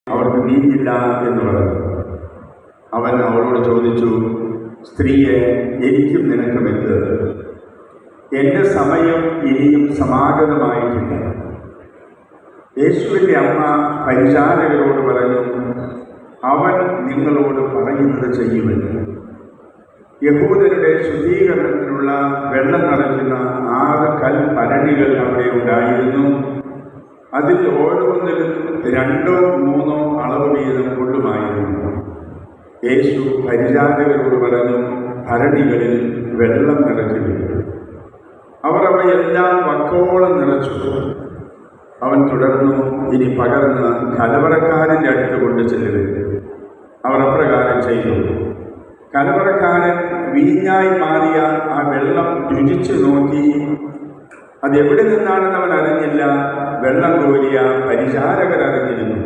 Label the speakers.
Speaker 1: അവർക്ക് വീഞ്ഞില്ല എന്ന് പറഞ്ഞു. അവൻ അവളോട് ചോദിച്ചു, സ്ത്രീയെ, എനിക്കും നിനക്കും എന്ത്? എൻ്റെ സമയം ഇനിയും സമാഗതമായിട്ടില്ല. യേശുവിൻ്റെ അമ്മ പരിചാരകരോട് പറഞ്ഞു, അവൻ നിങ്ങളോട് പറയുന്നത് ചെയ്യുമെന്ന്. യഹൂദരുടെ ശുദ്ധീകരണത്തിനുള്ള വെള്ളം നിറയ്ക്കുന്ന 6 കൽഭരണികൾ അവിടെ ഉണ്ടായിരുന്നു. അതിൽ ഓരോന്നിലും 2 or 3 അളവ് വീതം കൊള്ളുമായിരുന്നു. യേശു പരിചാരകരോട് പറഞ്ഞു, ഭരണികളിൽ വെള്ളം നിറയ്ക്കുന്നു. അവർ അവയെല്ലാം വക്കോളം നിറച്ചു. അവൻ തുടർന്നു, ഇനി പകർന്ന് കലവറക്കാരൻ്റെ അടുത്ത് കൊണ്ട് ചെല്ലുക. അവർ അപ്രകാരം ചെയ്തു. കലവറക്കാരൻ വീഞ്ഞായി മാറിയ ആ വെള്ളം രുചിച്ചു നോക്കി. അതെവിടെ നിന്നാണെന്ന് അവൻ അറിഞ്ഞില്ല. വെള്ളം കോരിയ പരിചാരകർ അറിഞ്ഞിരുന്നു.